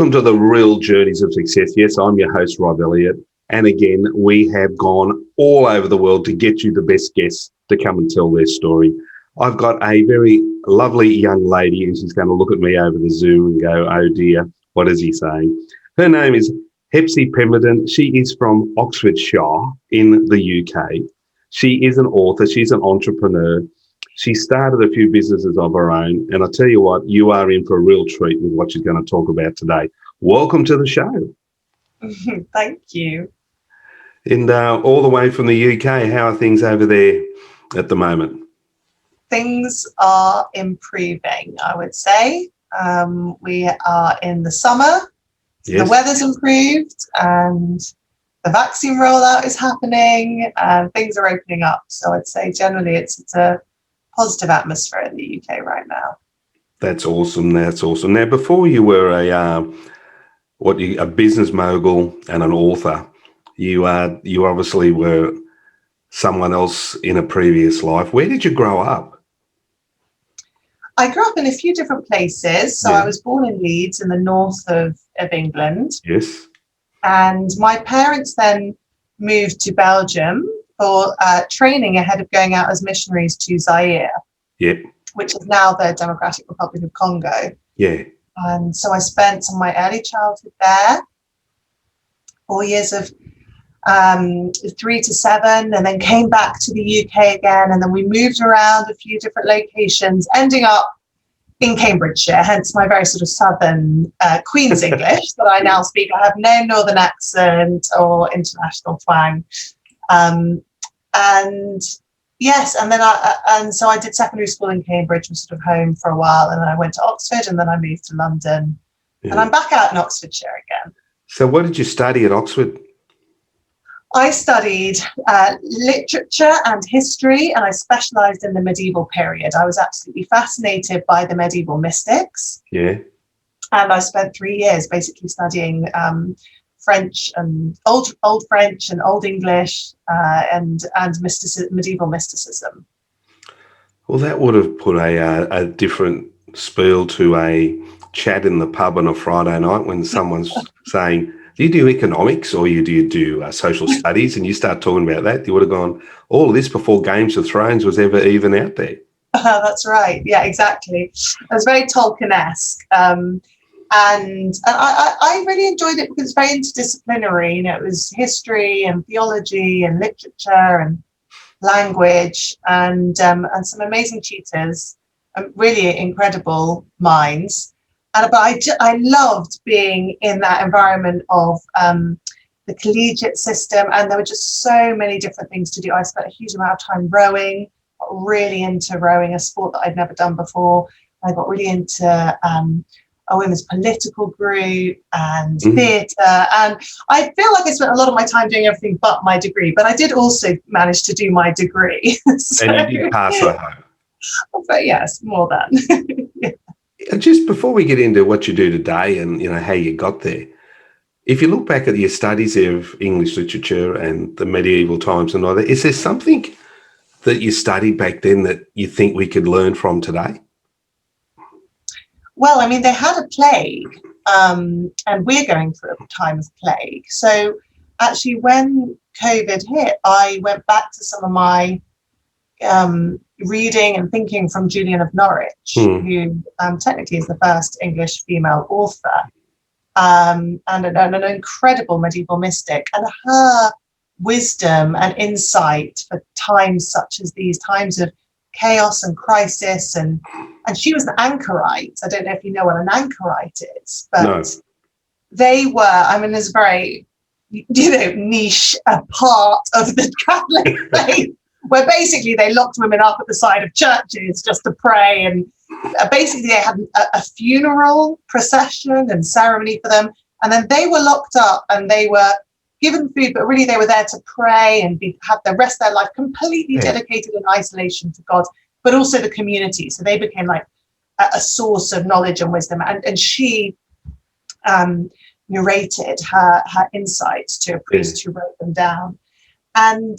Welcome to the Real Journeys of Success. Yes, I'm your host, Rob Elliott. And again, we have gone all over the world to get you the best guests to come and tell their story. I've got a very lovely young lady, and she's going to look at me over the Zoom and go, oh dear, what is he saying? Her name is Hephzi Pemberton. She is from Oxfordshire in the UK. She is an author. She's an entrepreneur. She started a few businesses of her own. And I tell you what, you are in for a real treat with what she's going to talk about today. Welcome to the show. Thank you. And all the way from the UK, how are things over there at the moment? Things are improving, I would say. We are in the summer. Yes. The weather's improved and the vaccine rollout is happening and things are opening up. So I'd say generally it's a positive atmosphere in the UK right now. That's awesome. That's awesome. Now, before you were a business mogul and an author, you obviously were someone else in a previous life. Where did you grow up? I grew up in a few different places. So I was born in Leeds in the north of England. Yes. And my parents then moved to Belgium for training ahead of going out as missionaries to Zaire, which is now the Democratic Republic of Congo. Yeah. And so I spent some of my early childhood there, 4 years of 3 to 7, and then came back to the UK again. And then we moved around a few different locations, ending up in Cambridgeshire, hence my very sort of southern Queen's English that I now speak. I have no northern accent or international twang. And yes, and then so I did secondary school in Cambridge, was sort of home for a while, and then I went to Oxford, and then I moved to London, and I'm back out in Oxfordshire again. So what did you study at Oxford? I studied literature and history, and I specialised in the medieval period. I was absolutely fascinated by the medieval mystics. Yeah. And I spent 3 years basically studying French and old French and Old English and medieval mysticism. Well, that would have put a different spiel to a chat in the pub on a Friday night when someone's saying, do you do economics or do you do social studies? And you start talking about that, you would have gone, all of this before Games of Thrones was ever even out there. That's right. Yeah, exactly. It was very Tolkien-esque. And I really enjoyed it because it's very interdisciplinary. You know, it was history and theology and literature and language and some amazing tutors, really incredible minds. But I loved being in that environment of the collegiate system, and there were just so many different things to do. I spent a huge amount of time rowing, got really into rowing, a sport that I'd never done before. I got really into a women's political group and theatre, and I feel like I spent a lot of my time doing everything but my degree, but I did also manage to do my degree. So, and you did pass that home. But yes, more than. Yeah. Just before we get into what you do today and how you got there, if you look back at your studies of English literature and the medieval times and all that, is there something that you studied back then that you think we could learn from today? Well, I mean, they had a plague, and we're going through a time of plague. So actually, when COVID hit, I went back to some of my reading and thinking from Julian of Norwich, who technically is the first English female author, and an incredible medieval mystic. And her wisdom and insight for times such as these, times of chaos and crisis, and she was an anchorite. I don't know if you know what an anchorite is, but they were, I mean, there's a very, niche part of the Catholic faith where basically they locked women up at the side of churches just to pray, and basically they had a funeral procession and ceremony for them, and then they were locked up and they were given food, but really they were there to pray and have the rest of their life completely dedicated in isolation to God, but also the community. So they became like a source of knowledge and wisdom. And she narrated her insights to a priest who wrote them down. And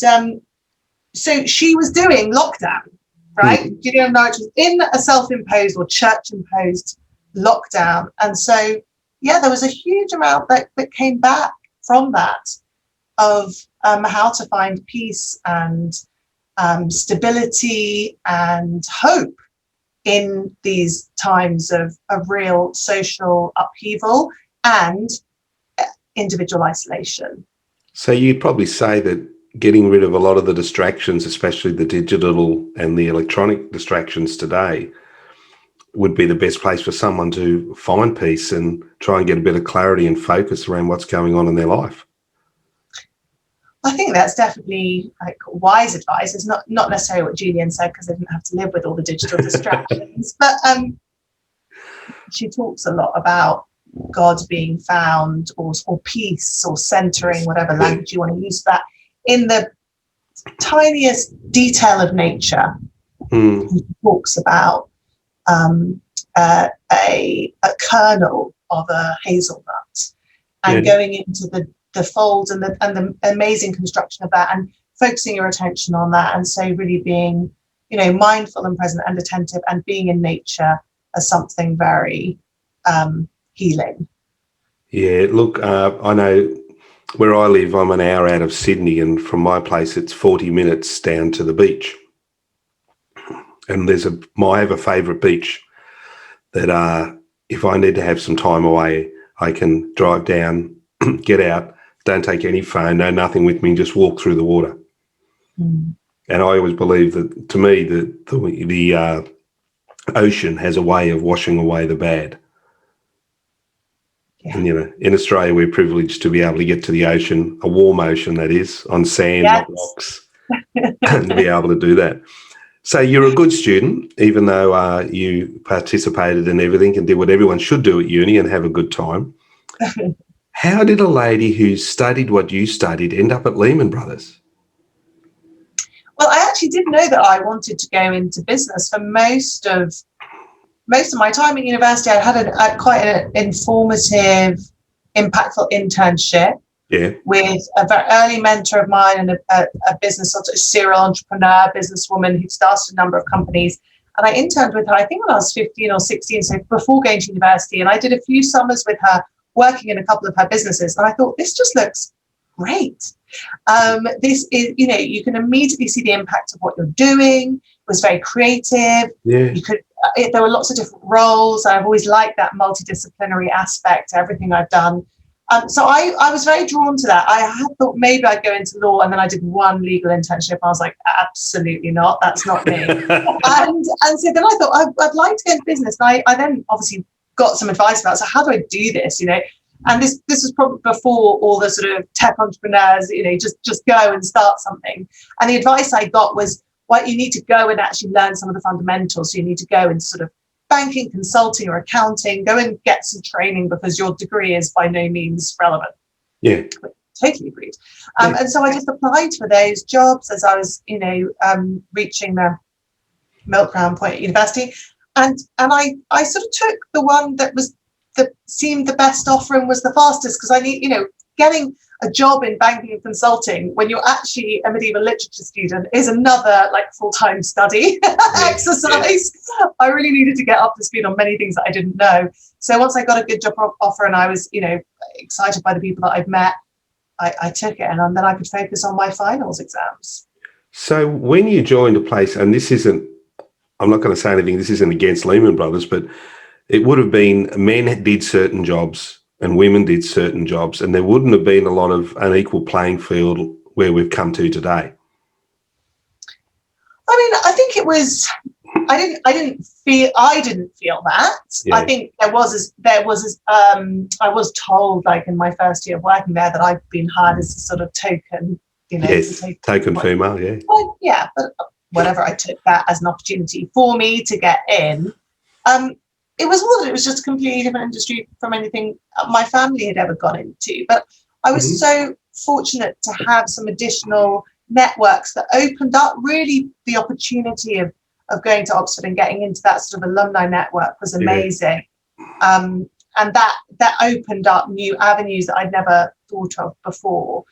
so she was doing lockdown, right? Julian Norwich was in a self-imposed or church-imposed lockdown. And so there was a huge amount that came back from that of how to find peace and stability and hope in these times of real social upheaval and individual isolation. So you'd probably say that getting rid of a lot of the distractions, especially the digital and the electronic distractions today, would be the best place for someone to find peace and try and get a bit of clarity and focus around what's going on in their life. I think that's definitely like wise advice. It's not necessarily what Julian said, because I didn't have to live with all the digital distractions. But she talks a lot about God being found, or peace, or centering, whatever language you want to use for that, in the tiniest detail of nature. He talks about a kernel of a hazelnut and going into the folds and the amazing construction of that, and focusing your attention on that. And so really being, mindful and present and attentive, and being in nature as something very healing. Yeah, look, I know where I live, I'm an hour out of Sydney, and from my place it's 40 minutes down to the beach. And I have a favourite beach that if I need to have some time away, I can drive down, get out, don't take any phone, no nothing with me, just walk through the water. And I always believe that, to me, the ocean has a way of washing away the bad. Yeah. And, in Australia, we're privileged to be able to get to the ocean, a warm ocean that is, on sand, not rocks, and to be able to do that. So you're a good student, even though you participated in everything and did what everyone should do at uni and have a good time. How did a lady who studied what you studied end up at Lehman Brothers? Well, I actually did know that I wanted to go into business for most of my time at university. I had quite an informative, impactful internship with a very early mentor of mine, and a business sort of serial entrepreneur, businesswoman who started a number of companies. And I interned with her, I think when I was 15 or 16, so before going to university. And I did a few summers with her, working in a couple of her businesses. And I thought, this just looks great. This is, you can immediately see the impact of what you're doing. It was very creative. Yeah. There were lots of different roles. I've always liked that multidisciplinary aspect to everything I've done. So I was very drawn to that. I had thought maybe I'd go into law, and then I did one legal internship. I was like, absolutely not. That's not me. and so then I thought I'd like to go into business. And I then obviously got some advice about, so how do I do this? And this was probably before all the sort of tech entrepreneurs, just go and start something. And the advice I got was, well, you need to go and actually learn some of the fundamentals. So you need to go and sort of banking, consulting, or accounting, go and get some training, because your degree is by no means relevant. Yeah. Totally agreed. And so I just applied for those jobs as I was, reaching the milk round point at university. And I sort of took the one that seemed the best offer and was the fastest, because I need, getting a job in banking and consulting when you're actually a medieval literature student is another full-time study exercise. Yeah. I really needed to get up to speed on many things that I didn't know. So once I got a good job offer and I was, excited by the people that I've met, I took it, and then I could focus on my finals exams. So when you joined a place, and I'm not going to say anything, this isn't against Lehman Brothers, but it would have been men did certain jobs and women did certain jobs, and there wouldn't have been a lot of unequal playing field where we've come to today. I mean, I think it was, I didn't feel that. Yeah. I think I was told, in my first year of working there, that I'd been hired as a sort of token, token female, yeah. Well, yeah, but whatever, I took that as an opportunity for me to get in. It was just a completely different industry from anything my family had ever gone into. But I was so fortunate to have some additional networks that opened up really the opportunity of going to Oxford and getting into that sort of alumni network was amazing. Yeah. And that opened up new avenues that I'd never thought of before.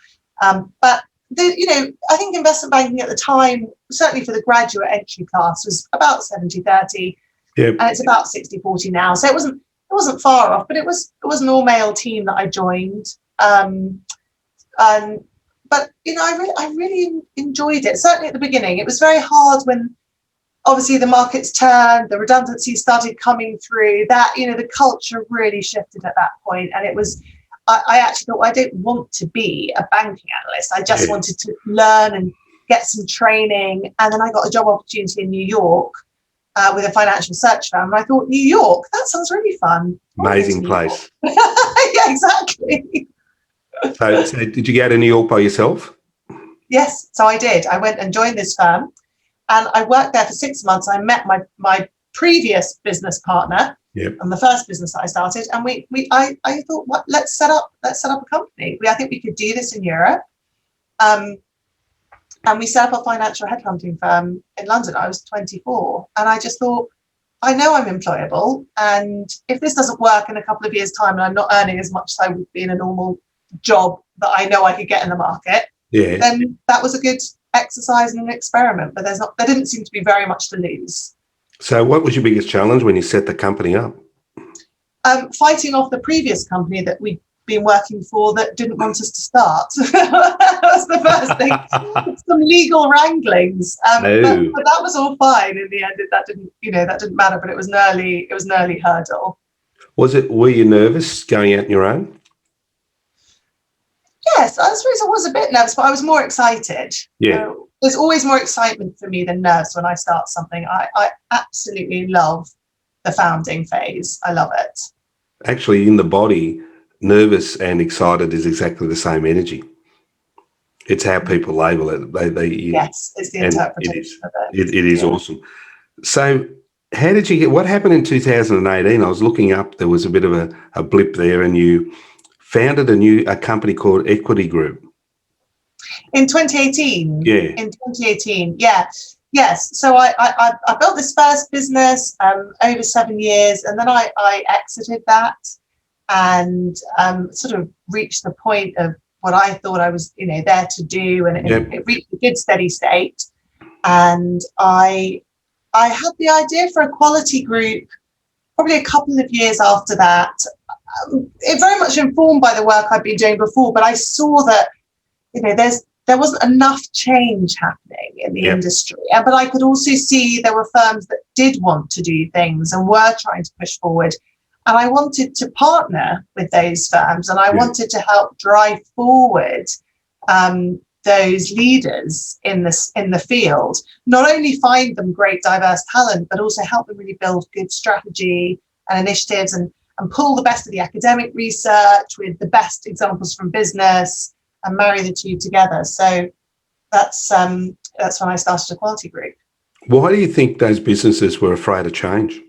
But I think investment banking at the time, certainly for the graduate entry class, was about 70-30. Yep. And it's about 60-40 now. So it wasn't wasn't far off, but it was an all male team that I joined. But I really enjoyed it. Certainly at the beginning, it was very hard when obviously the markets turned, the redundancies started coming through. That the culture really shifted at that point, and it was. I actually thought, I don't want to be a banking analyst. I just wanted to learn and get some training. And then I got a job opportunity in New York with a financial search firm. And I thought, New York, that sounds really fun. Amazing place. Yeah, exactly. So did you go to New York by yourself? Yes, so I did. I went and joined this firm, and I worked there for 6 months. I met my previous business partner. Yep. And the first business that I started, and I thought, let's set up a company. I think we could do this in Europe, and we set up a financial headhunting firm in London. I was 24, and I just thought, I know I'm employable, and if this doesn't work in a couple of years' time, and I'm not earning as much as I would be in a normal job that I know I could get in the market, then that was a good exercise and an experiment. But there didn't seem to be very much to lose. So what was your biggest challenge when you set the company up? Fighting off the previous company that we'd been working for that didn't want us to start. That was the first thing. Some legal wranglings. But that was all fine in the end. That didn't matter, but it was an early hurdle. Were you nervous going out on your own? Yes, I suppose I was a bit nervous, but I was more excited. Yeah. There's always more excitement for me than nerves when I start something. I absolutely love the founding phase. I love it. Actually, in the body, nervous and excited is exactly the same energy. It's how people label it. Yes, it's the interpretation of it. It is awesome. So how did you what happened in 2018? I was looking up, there was a bit of a blip there, and you founded a company called Equity Group. In 2018? Yeah. In 2018, yeah. Yes. So I built this first business over 7 years, and then I exited that and sort of reached the point of what I thought I was there to do, and it reached a good steady state. And I had the idea for a quality group probably a couple of years after that. It very much informed by the work I'd been doing before, but I saw that there wasn't enough change happening in the industry. But I could also see there were firms that did want to do things and were trying to push forward. And I wanted to partner with those firms, and I wanted to help drive forward those leaders in the field, not only find them great diverse talent, but also help them really build good strategy and initiatives and pull the best of the academic research with the best examples from business and marry the two together. So that's when I started a quality group. Why do you think those businesses were afraid of change?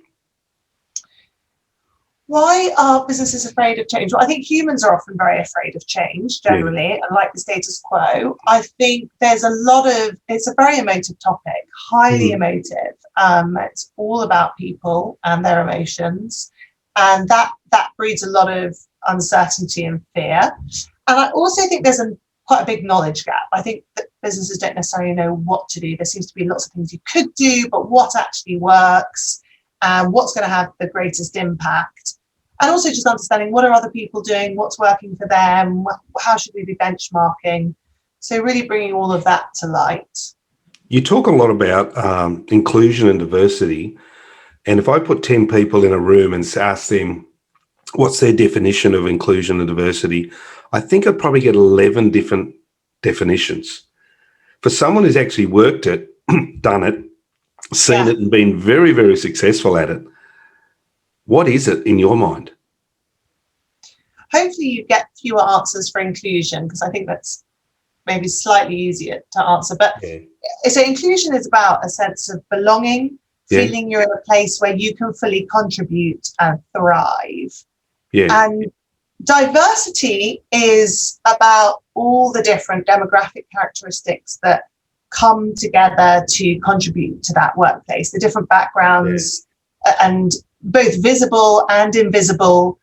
Why are businesses afraid of change? Well, I think humans are often very afraid of change generally, and like the status quo. I think there's it's a very emotive topic, highly emotive. It's all about people and their emotions, and that breeds a lot of uncertainty and fear. And I also think there's quite a big knowledge gap. I think that businesses don't necessarily know what to do. There seems to be lots of things you could do, but what actually works and what's going to have the greatest impact. And also just understanding what are other people doing, what's working for them, how should we be benchmarking. So really bringing all of that to light. You talk a lot about inclusion and diversity. And if I put 10 people in a room and ask them what's their definition of inclusion and diversity, I think I'd probably get 11 different definitions. For someone who's actually worked it, done it, seen it and been very, very successful at it, what is it in your mind? Hopefully you get fewer answers for inclusion, because I think that's maybe slightly easier to answer. But so inclusion is about a sense of belonging, feeling you're in a place where you can fully contribute and thrive. And diversity is about all the different demographic characteristics that come together to contribute to that workplace, the different backgrounds and both visible and invisible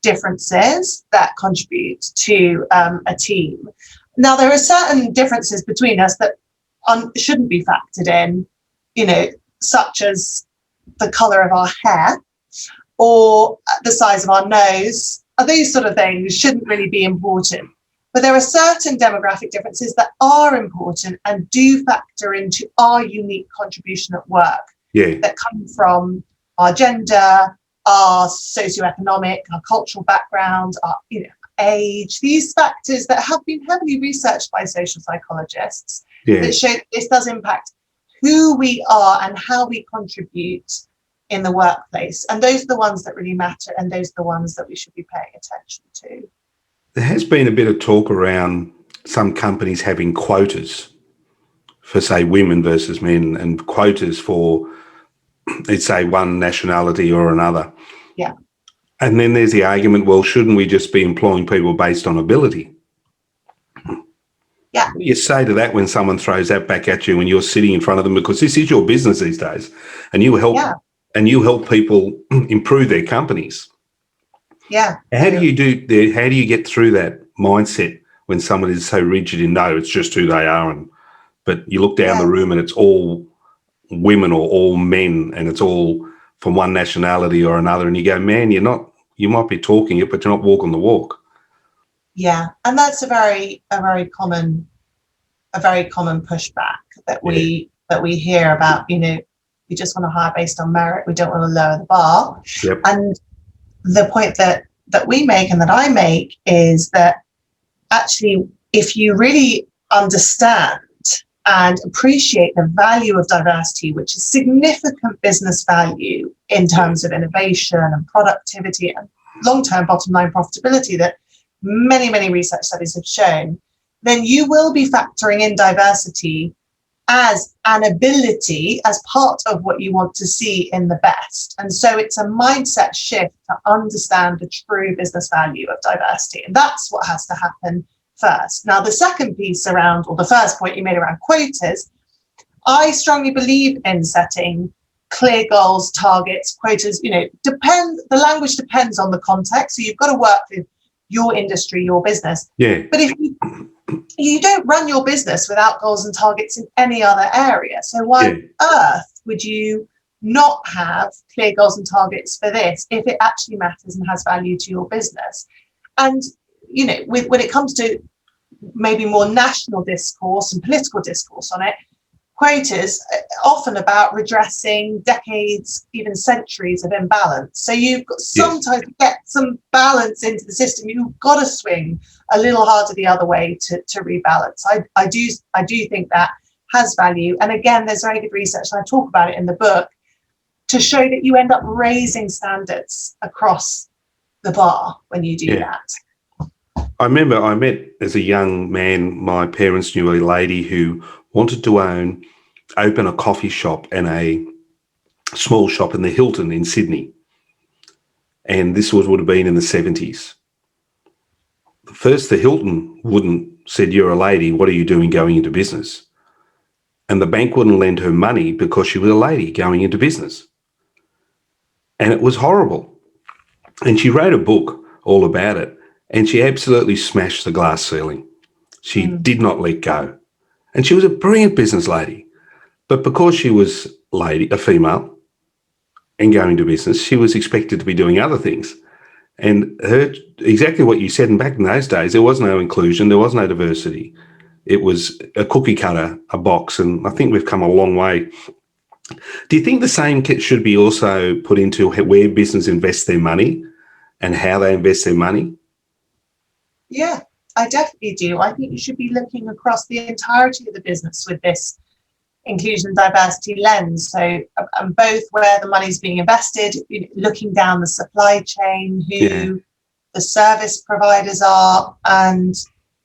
differences that contribute to a team. Now, there are certain differences between us that shouldn't be factored in, such as the colour of our hair. or the size of our nose. These sort of things shouldn't really be important. But there are certain demographic differences that are important and do factor into our unique contribution at work that come from our gender, our socioeconomic, our cultural background, our age, these factors that have been heavily researched by social psychologists that show this does impact who we are and how we contribute in the workplace. And those are the ones that really matter, and those are the ones that we should be paying attention to. There has been a bit of talk around some companies having quotas for, say, women versus men, and quotas for, let's say, one nationality or another. Yeah. And then there's the argument, well, shouldn't we just be employing people based on ability? Yeah. What do you say to that when someone throws that back at you when you're sitting in front of them? Because this is your business these days, and you help people improve their companies. Yeah. How do you get through that mindset when someone is so rigid in, no, it's just who they are, but you look down the room and it's all women or all men and it's all from one nationality or another, and you go, man, you might be talking it, but you're not walking the walk. Yeah, and that's a very common pushback that we hear about. We just want to hire based on merit. We don't want to lower the bar. Yep. And the point that we make and that I make is that actually, if you really understand and appreciate the value of diversity, which is significant business value in terms of innovation and productivity and long-term bottom line profitability that many, many research studies have shown, then you will be factoring in diversity as an ability, as part of what you want to see in the best. And so it's a mindset shift to understand the true business value of diversity. And that's what has to happen first. Now, the second piece around, or the first point you made around quotas, I strongly believe in setting clear goals, targets, quotas. The language depends on the context. So you've got to work with your industry, your business. Yeah. But if you don't run your business without goals and targets in any other area, so why on earth would you not have clear goals and targets for this if it actually matters and has value to your business? And when it comes to maybe more national discourse and political discourse on it, quotas are often about redressing decades, even centuries of imbalance. So you've got sometimes to get some balance into the system, you've got to swing a little harder the other way to rebalance. I do think that has value. And again, there's very good research, and I talk about it in the book, to show that you end up raising standards across the bar when you do that. I remember I met, as a young man, my parents knew a lady who wanted to open a coffee shop and a small shop in the Hilton in Sydney. And this would have been in the 70s. First, the Hilton said, you're a lady, what are you doing going into business? And the bank wouldn't lend her money because she was a lady going into business. And it was horrible. And she wrote a book all about it. And she absolutely smashed the glass ceiling. She did not let go. And she was a brilliant business lady. But because she was a female, and going to business, she was expected to be doing other things. And exactly what you said, and back in those days, there was no inclusion, there was no diversity. It was a cookie cutter, a box, and I think we've come a long way. Do you think the same should be also put into where business invests their money and how they invest their money? Yeah, I definitely do. I think you should be looking across the entirety of the business with this inclusion and diversity lens. So both where the money's being invested, looking down the supply chain, who the service providers are, and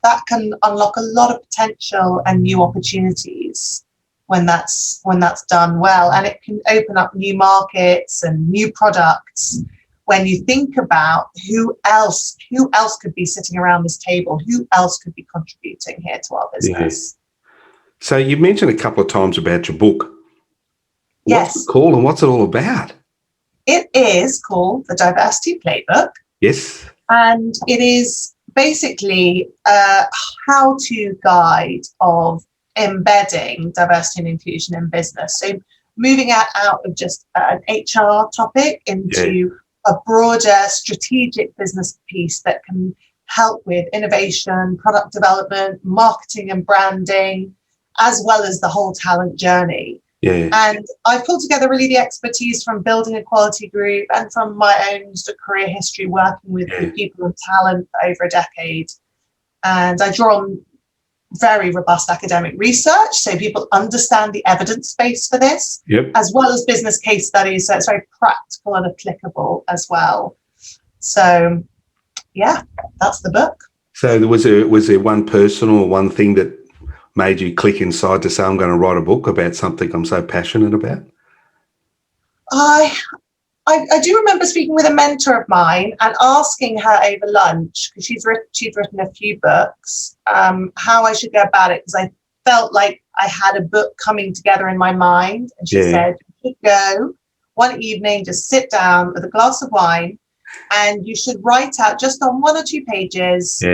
that can unlock a lot of potential and new opportunities when that's done well. And it can open up new markets and new products. When you think about who else could be sitting around this table, who else could be contributing here to our business. So you mentioned a couple of times about your book. Yes. What's it called and what's it all about? It is called the Diversity Playbook. Yes. And it is basically a how-to guide of embedding diversity and inclusion in business. So moving out of just an HR topic into a broader strategic business piece that can help with innovation, product development, marketing and branding, as well as the whole talent journey. Yeah. And I've pulled together really the expertise from building a quality group and from my own sort of career history working with people and talent for over a decade. And I draw on very robust academic research so people understand the evidence base for this, as well as business case studies. So it's very practical and applicable as well. So, yeah, that's the book. So was there one person or one thing that made you click inside to say, I'm going to write a book about something I'm so passionate about? I do remember speaking with a mentor of mine and asking her over lunch, because she'd written a few books, how I should go about it, because I felt like I had a book coming together in my mind. And she said, you should go one evening, just sit down with a glass of wine, and you should write out just on 1 or 2 pages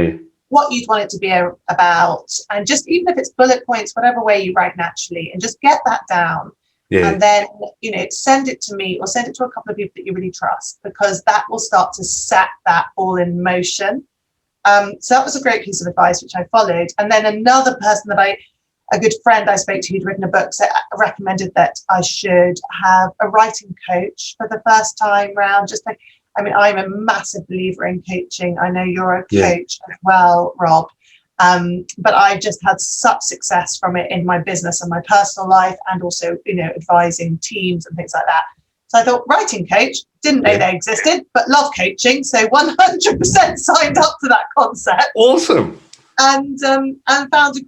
what you'd want it to be about. And just even if it's bullet points, whatever way you write naturally, and just get that down. And then, send it to me or send it to a couple of people that you really trust, because that will start to set that all in motion. So that was a great piece of advice, which I followed. And then another person a good friend I spoke to who'd written a book, recommended that I should have a writing coach for the first time round. I'm a massive believer in coaching. I know you're a coach as well, Rob. But I just had such success from it in my business and my personal life, and also, advising teams and things like that. So I thought, writing coach, didn't know they existed, but love coaching. So 100% signed up to that concept. Awesome. And found a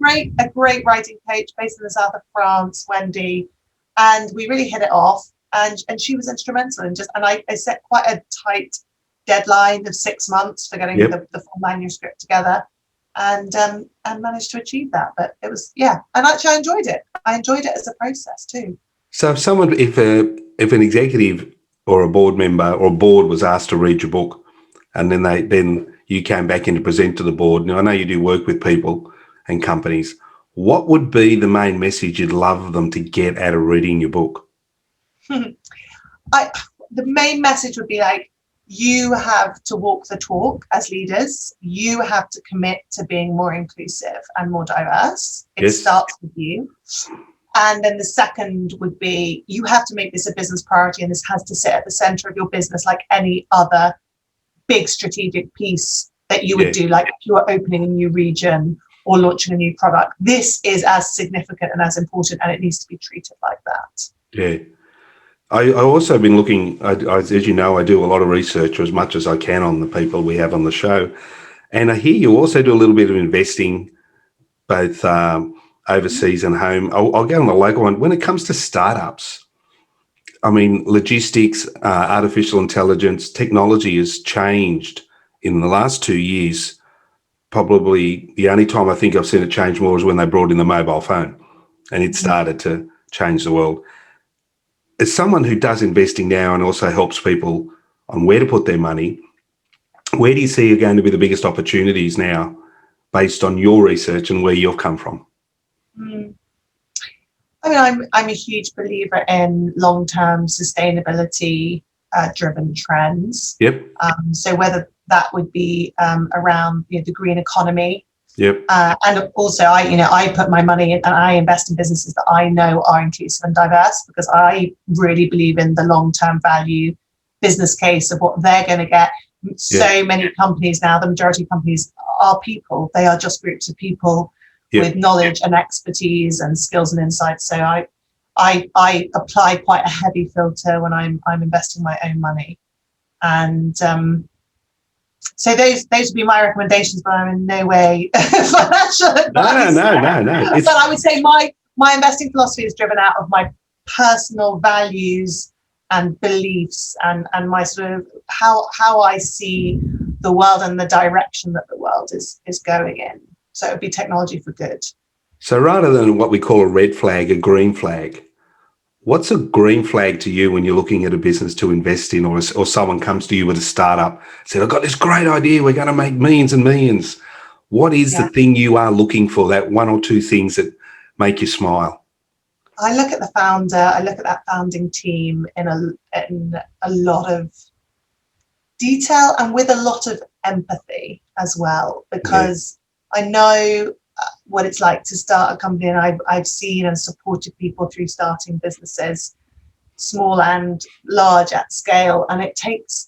great writing coach based in the south of France, Wendy. And we really hit it off. And she was instrumental in I set quite a tight deadline of 6 months for getting the full manuscript together. And managed to achieve that. But it was, and actually I enjoyed it. I enjoyed it as a process too. So if an executive or a board member or a board was asked to read your book, and then you came back in to present to the board, now I know you do work with people and companies, what would be the main message you'd love them to get out of reading your book? The main message would be you have to walk the talk as leaders. You have to commit to being more inclusive and more diverse. It starts with you. And then the second would be, you have to make this a business priority, and this has to sit at the center of your business like any other big strategic piece that you would do, like if you were opening a new region or launching a new product. This is as significant and as important, and it needs to be treated like that. Yeah. I also been looking, as you know, I do a lot of research, as much as I can, on the people we have on the show. And I hear you also do a little bit of investing, both overseas and home. I'll go on the local one. When it comes to startups, logistics, artificial intelligence, technology has changed in the last 2 years. Probably the only time I think I've seen it change more is when they brought in the mobile phone, and it started to change the world. As someone who does investing now and also helps people on where to put their money, where do you see are going to be the biggest opportunities now based on your research and where you've come from? I'm a huge believer in long-term sustainability driven trends. So whether that would be around the green economy. And also, I put my money in and I invest in businesses that I know are inclusive and diverse, because I really believe in the long-term value business case of what they're going to get. So many companies now, the majority of companies are people. They are just groups of people with knowledge and expertise and skills and insights. So I apply quite a heavy filter when I'm investing my own money. And so those would be my recommendations, but I'm in no way financial advice. No. But I would say my investing philosophy is driven out of my personal values and beliefs and my sort of how I see the world and the direction that the world is going in. So it would be technology for good. So rather than what we call a red flag, a green flag, what's a green flag to you when you're looking at a business to invest in, or someone comes to you with a startup, said, I've got this great idea, we're going to make millions and millions. What is the thing you are looking for, that 1 or 2 things that make you smile? I look at the founder, I look at that founding team in a lot of detail and with a lot of empathy as well, because I know what it's like to start a company, and I've seen and supported people through starting businesses, small and large at scale, and it takes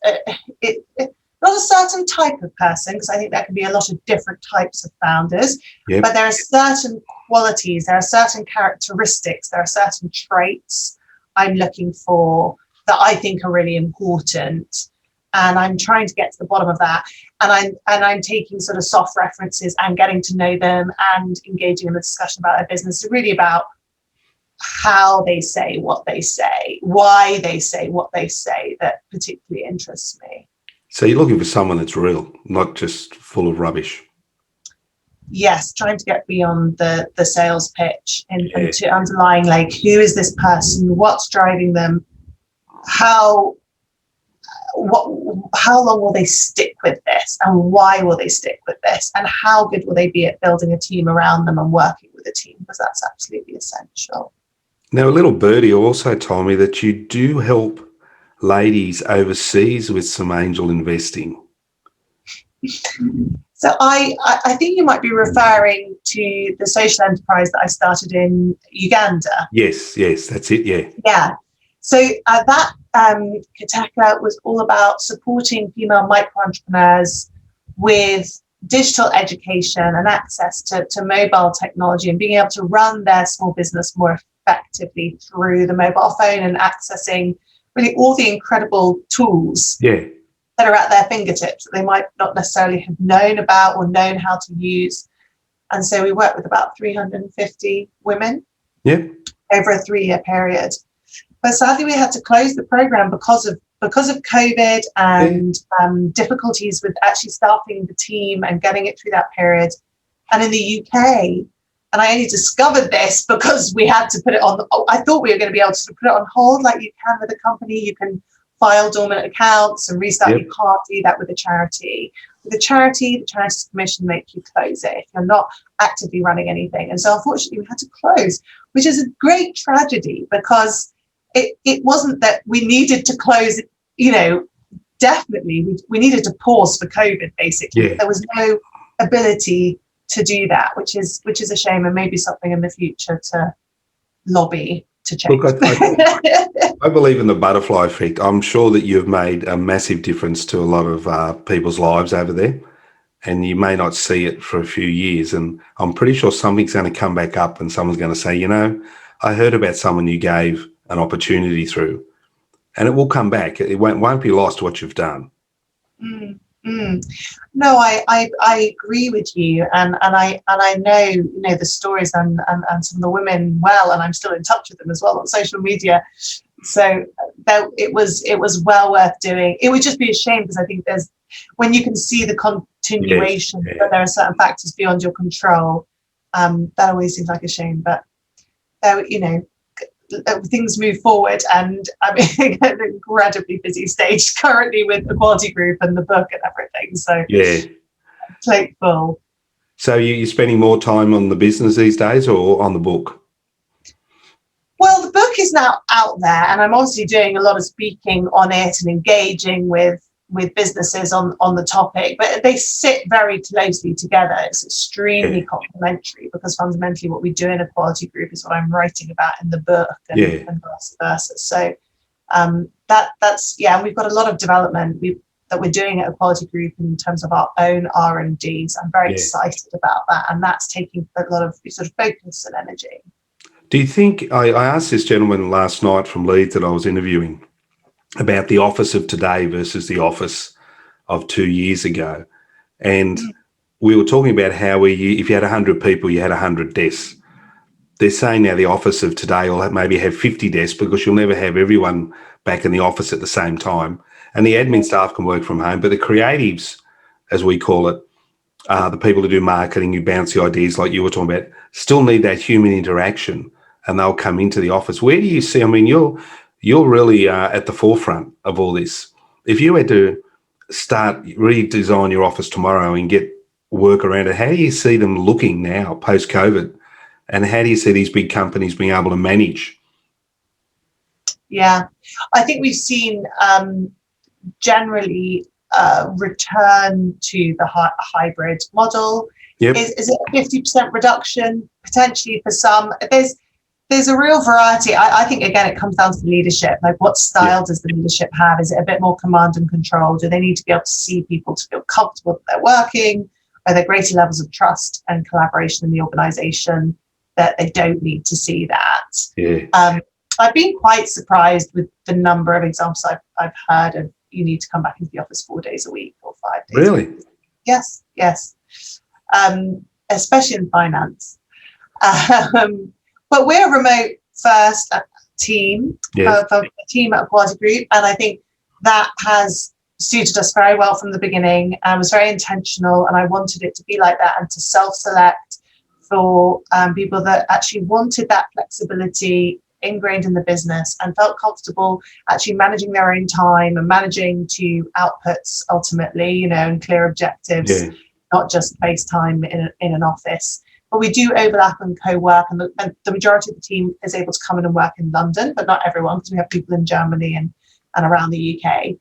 not a certain type of person, because I think there can be a lot of different types of founders, but there are certain qualities, there are certain characteristics, there are certain traits I'm looking for that I think are really important, and I'm trying to get to the bottom of that, and I'm taking sort of soft references and getting to know them and engaging in the discussion about their business, really about how they say what they say, why they say what they say, that particularly interests me. So you're looking for someone that's real, not just full of rubbish. Yes, trying to get beyond the sales pitch and to underlying, like, who is this person, what's driving them, how long will they stick with this, and why will they stick with this, and how good will they be at building a team around them and working with a team, because that's absolutely essential. Now, a little birdie also told me that you do help ladies overseas with some angel investing. So I think you might be referring to the social enterprise that I started in Uganda. Yes, that's it, Yeah. So that Kateka was all about supporting female micro-entrepreneurs with digital education and access to mobile technology, and being able to run their small business more effectively through the mobile phone, and accessing really all the incredible tools that are at their fingertips that they might not necessarily have known about or known how to use. And so we worked with about 350 women over a 3-year period. But sadly, we had to close the program because of COVID and difficulties with actually staffing the team and getting it through that period. And in the UK, and I only discovered this because we had to put it on. I thought we were going to be able to put it on hold like you can with a company. You can file dormant accounts and restart. You can't do that with a charity. With a charity, the Charities Commission makes you close it if you're not actively running anything. And so unfortunately, we had to close, which is a great tragedy, because it wasn't that we needed to close, definitely we needed to pause for COVID, basically. There was no ability to do that, which is a shame, and maybe something in the future to lobby to change. Look, I believe in the butterfly effect. I'm sure that you've made a massive difference to a lot of people's lives over there, and you may not see it for a few years, and I'm pretty sure something's going to come back up and someone's going to say, I heard about someone you gave an opportunity through, and it will come back. It won't be lost what you've done. No, I agree with you, and I know the stories and some of the women well, and I'm still in touch with them as well on social media. So it was well worth doing. It would just be a shame, because I think when you can see the continuation, but there are certain factors beyond your control, that always seems like a shame. But things move forward, and I'm in an incredibly busy stage currently with the Quality Group and the book and everything. So plate full. So you're spending more time on the business these days or on the book? Well, the book is now out there, and I'm obviously doing a lot of speaking on it and engaging with businesses on the topic, but they sit very closely together. It's extremely complementary, because fundamentally what we do in a Quality Group is what I'm writing about in the book, and vice versa. So that's we've got a lot of development that we're doing at a Quality Group in terms of our own R&D. So I'm very excited about that, and that's taking a lot of sort of focus and energy. Do you think, I asked this gentleman last night from Leeds that I was interviewing about the office of today versus the office of 2 years ago. And we were talking about how if you had 100 people, you had 100 desks. They're saying now the office of today will maybe have 50 desks, because you'll never have everyone back in the office at the same time. And the admin staff can work from home, but the creatives, as we call it, the people who do marketing, who bounce the ideas like you were talking about, still need that human interaction, and they'll come into the office. Where do you see, you're really at the forefront of all this. If you had to redesign your office tomorrow and get work around it, how do you see them looking now post-COVID? And how do you see these big companies being able to manage? Yeah, I think we've seen generally return to the hybrid model? Yep. Is it a 50% reduction? Potentially for some. There's a real variety. I think, again, it comes down to the leadership. Like, what style does the leadership have? Is it a bit more command and control? Do they need to be able to see people to feel comfortable that they're working? Are there greater levels of trust and collaboration in the organisation that they don't need to see that? Yeah. I've been quite surprised with the number of examples I've heard of you need to come back into the office 4 days a week or 5 days. Really? A week. Yes. Especially in finance. But we're a remote first team, for a team at Quality Group, and I think that has suited us very well from the beginning, and was very intentional, and I wanted it to be like that and to self-select for people that actually wanted that flexibility ingrained in the business and felt comfortable actually managing their own time and managing to outputs ultimately, and clear objectives, not just face time in an office. But we do overlap and co-work, and the majority of the team is able to come in and work in London, but not everyone, because we have people in Germany and around the UK.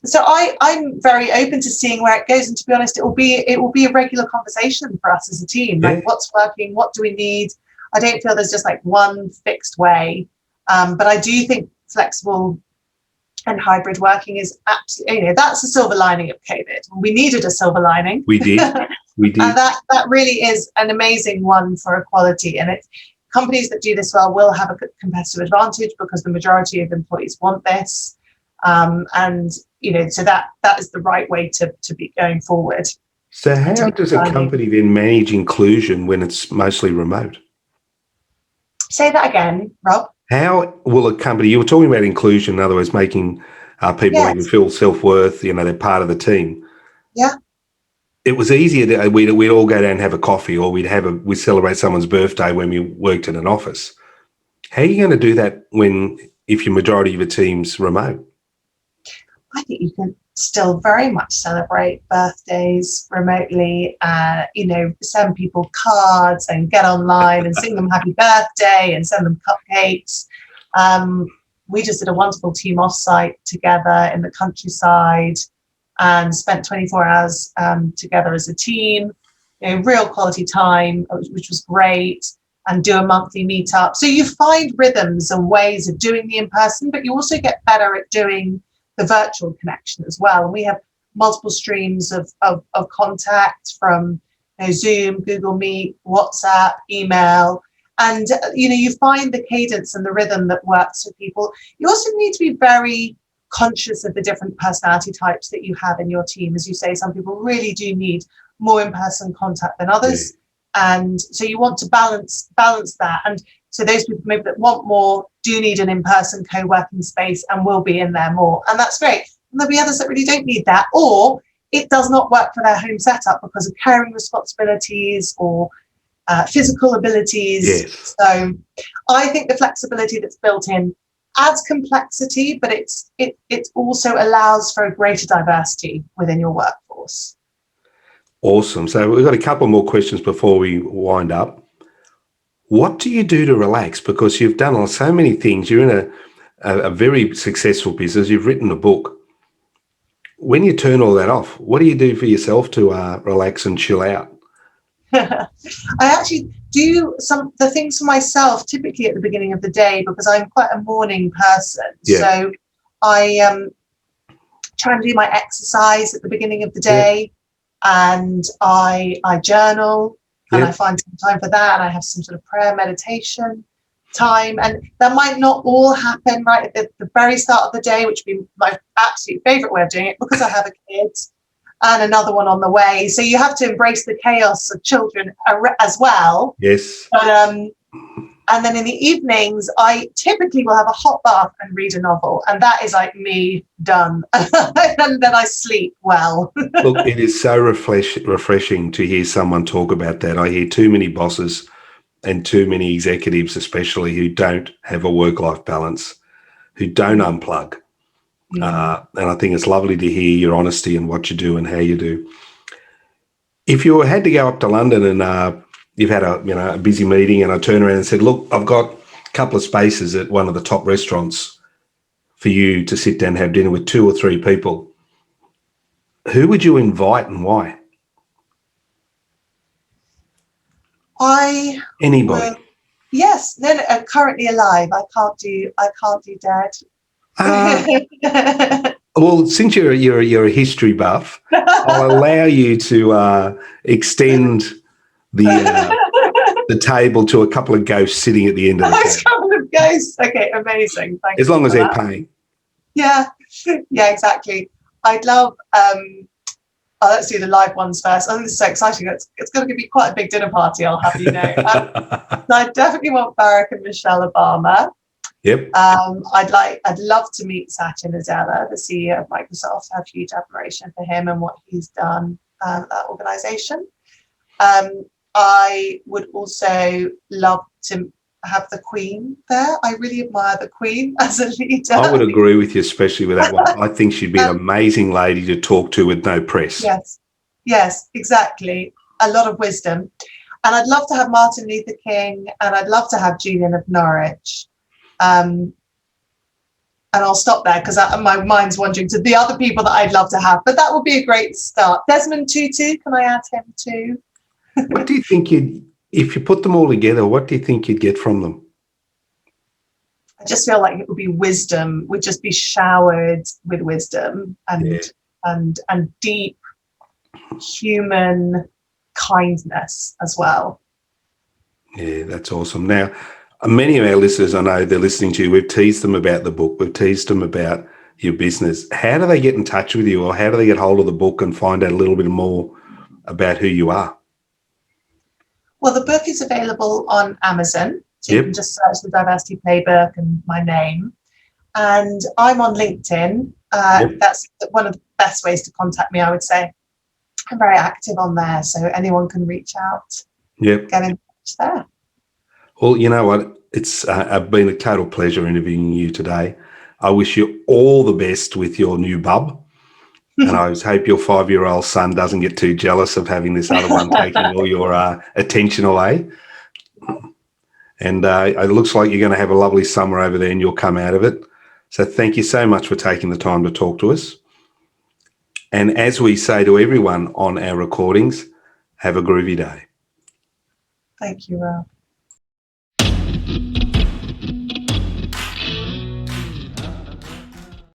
So I'm very open to seeing where it goes, and to be honest, it will be a regular conversation for us as a team. Like, what's working, what do we need? I don't feel there's just like one fixed way, but I do think flexible and hybrid working is absolutely, that's the silver lining of COVID. We needed a silver lining. We did. And that really is an amazing one for equality. And companies that do this well will have a competitive advantage because the majority of employees want this. So that is the right way to be going forward. So how does a company then manage inclusion when it's mostly remote? Say that again, Rob. How will a company, you were talking about inclusion, in other words, making people even feel self-worth, they're part of the team. Yeah. It was easier that we'd all go down and have a coffee, or we'd celebrate someone's birthday when we worked in an office. How are you going to do that if your majority of your team's remote? I think you can still very much celebrate birthdays remotely, send people cards and get online and sing them happy birthday and send them cupcakes. We just did a wonderful team offsite together in the countryside and spent 24 hours together as a team, real quality time, which was great, and do a monthly meetup. So you find rhythms and ways of doing the in-person, but you also get better at doing the virtual connection as well. And we have multiple streams of contact from Zoom, Google Meet, WhatsApp, email, and you find the cadence and the rhythm that works for people. You also need to be very conscious of the different personality types that you have in your team. As you say, some people really do need more in-person contact than others, and so you want to balance that. And so those people maybe that want more do need an in-person co-working space and will be in there more, and that's great. And there'll be others that really don't need that, or it does not work for their home setup because of caring responsibilities or physical abilities. Yes. So I think the flexibility that's built in adds complexity, but it also allows for a greater diversity within your workforce. Awesome. So we've got a couple more questions before we wind up. What do you do to relax? Because you've done so many things. You're in a very successful business. You've written a book. When you turn all that off, what do you do for yourself to relax and chill out? I actually do the things for myself typically at the beginning of the day because I'm quite a morning person. So I try and do my exercise at the beginning of the day, and I journal, and I find some time for that, and I have some sort of prayer meditation time. And that might not all happen right at the very start of the day, which would be my absolute favorite way of doing it because I have a kid and another one on the way. So you have to embrace the chaos of children as well. Yes. But, and then in the evenings, I typically will have a hot bath and read a novel. And that is like me done. And then I sleep well. Look, it is so refreshing to hear someone talk about that. I hear too many bosses and too many executives, especially, who don't have a work-life balance, who don't unplug. And I think it's lovely to hear your honesty and what you do and how you do. If you had to go up to London and you've had a busy meeting, and I turn around and said, look, I've got a couple of spaces at one of the top restaurants for you to sit down and have dinner with 2 or 3 people, Who would you invite and why? Anybody. Yes, no, currently alive. I can't do dead. Well, since you're a history buff, I'll allow you to extend the table to a couple of ghosts sitting at the end of the table. A couple of ghosts. Okay, amazing. Thank you. As long as they're paying. Yeah, exactly. I'd love. Let's do the live ones first. I think this is so exciting. It's going to be quite a big dinner party, I'll have you know. So I definitely want Barack and Michelle Obama. Yep. I'd love to meet Satya Nadella, the CEO of Microsoft. I have huge admiration for him and what he's done at that organization. I would also love to have the Queen there. I really admire the Queen as a leader. I would agree with you, especially with that one. I think she'd be an amazing lady to talk to with no press. Yes, exactly. A lot of wisdom. And I'd love to have Martin Luther King, and I'd love to have Julian of Norwich. And I'll stop there because my mind's wandering to the other people that I'd love to have. But that would be a great start. Desmond Tutu, can I add him too? What do you think if you put them all together, what do you think you'd get from them? I just feel like it would be wisdom, would just be showered with wisdom and deep human kindness as well. Yeah, that's awesome. Now, many of our listeners, I know they're listening to you. We've teased them about the book. We've teased them about your business. How do they get in touch with you, or how do they get hold of the book and find out a little bit more about who you are? Well, the book is available on Amazon. So you can just search the Diversity Playbook and my name. And I'm on LinkedIn. That's one of the best ways to contact me, I would say. I'm very active on there, so anyone can reach out. Get in touch there. Well, you know what? It's been a total pleasure interviewing you today. I wish you all the best with your new bub. And I hope your 5-year-old son doesn't get too jealous of having this other one taking all your attention away. And it looks like you're going to have a lovely summer over there and you'll come out of it. So thank you so much for taking the time to talk to us. And as we say to everyone on our recordings, have a groovy day. Thank you, Rob.